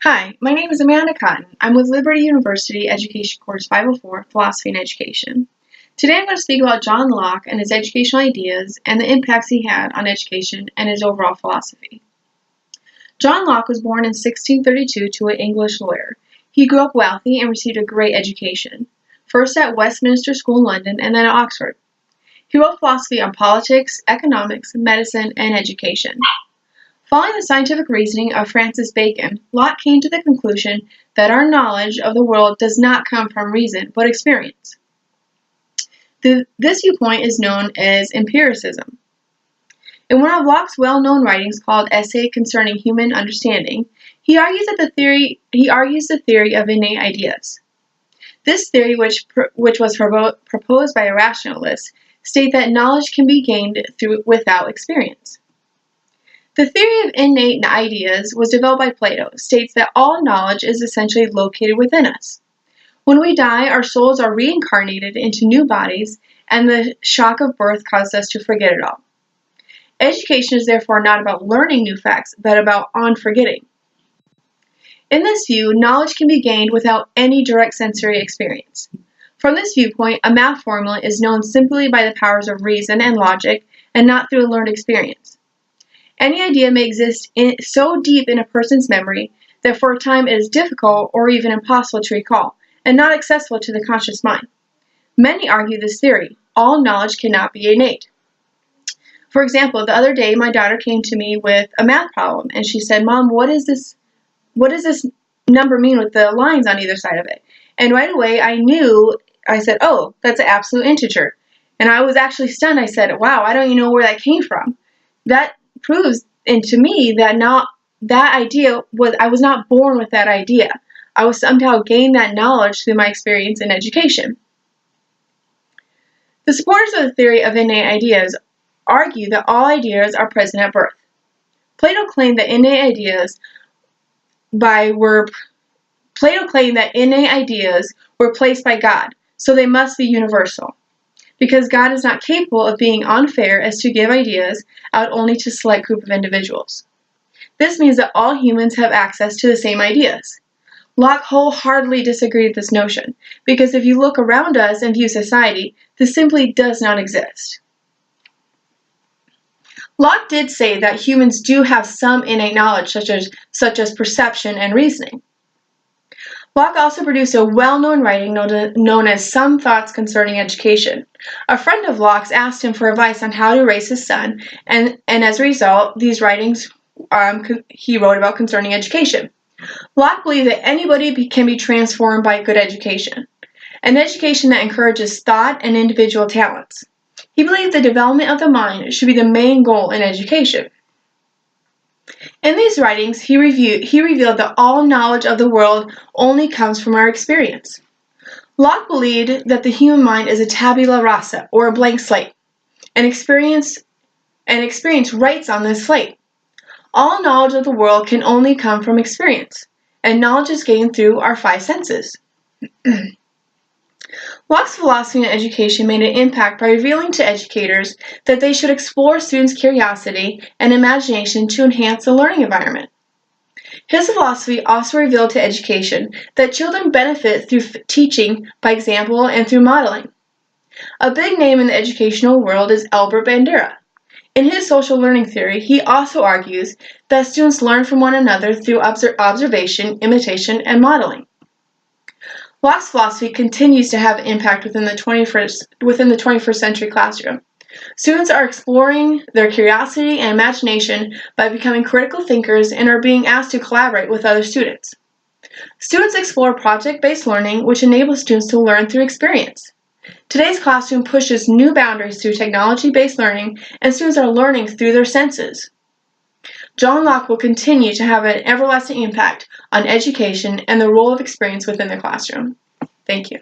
Hi, my name is Amanda Cotton. I'm with Liberty University Education Course 504, Philosophy and Education. Today I'm going to speak about John Locke and his educational ideas and the impacts he had on education and his overall philosophy. John Locke was born in 1632 to an English lawyer. He grew up wealthy and received a great education, first at Westminster School in London and then at Oxford. He wrote philosophy on politics, economics, medicine, and education. Following the scientific reasoning of Francis Bacon, Locke came to the conclusion that our knowledge of the world does not come from reason, but experience. This viewpoint is known as empiricism. In one of Locke's well-known writings called Essay Concerning Human Understanding, he argues the theory of innate ideas. This theory, which was proposed by a rationalist, states that knowledge can be gained without experience. The theory of innate ideas was developed by Plato, states that all knowledge is essentially located within us. When we die, our souls are reincarnated into new bodies, and the shock of birth causes us to forget it all. Education is therefore not about learning new facts, but about unforgetting. In this view, knowledge can be gained without any direct sensory experience. From this viewpoint, a math formula is known simply by the powers of reason and logic, and not through a learned experience. Any idea may exist so deep in a person's memory that for a time it is difficult or even impossible to recall, and not accessible to the conscious mind. Many argue this theory: all knowledge cannot be innate. For example, the other day my daughter came to me with a math problem, and she said, "Mom, what does this number mean with the lines on either side of it?" And right away I said, "Oh, that's an absolute integer." And I was actually stunned. I said, "Wow, I don't even know where that came from." That proves to me that I was not born with that idea. I was somehow gained that knowledge through my experience in education. The supporters of the theory of innate ideas argue that all ideas are present at birth. Plato claimed that innate ideas were placed by God, so they must be universal, because God is not capable of being unfair as to give ideas out only to a select group of individuals. This means that all humans have access to the same ideas. Locke wholeheartedly disagreed with this notion, because if you look around us and view society, this simply does not exist. Locke did say that humans do have some innate knowledge, such as perception and reasoning. Locke also produced a well-known writing known as Some Thoughts Concerning Education. A friend of Locke's asked him for advice on how to raise his son, and as a result, these writings he wrote about concerning education. Locke believed that anybody can be transformed by good education, an education that encourages thought and individual talents. He believed the development of the mind should be the main goal in education. In these writings, he revealed that all knowledge of the world only comes from our experience. Locke believed that the human mind is a tabula rasa, or a blank slate, and experience writes on this slate. All knowledge of the world can only come from experience, and knowledge is gained through our five senses. Locke's philosophy and education made an impact by revealing to educators that they should explore students' curiosity and imagination to enhance the learning environment. His philosophy also revealed to education that children benefit through teaching by example and through modeling. A big name in the educational world is Albert Bandura. In his social learning theory, he also argues that students learn from one another through observation, imitation, and modeling. Locke's philosophy continues to have impact within the 21st century classroom. Students are exploring their curiosity and imagination by becoming critical thinkers and are being asked to collaborate with other students. Students explore project-based learning, which enables students to learn through experience. Today's classroom pushes new boundaries through technology-based learning, and students are learning through their senses. John Locke will continue to have an everlasting impact on education and the role of experience within the classroom. Thank you.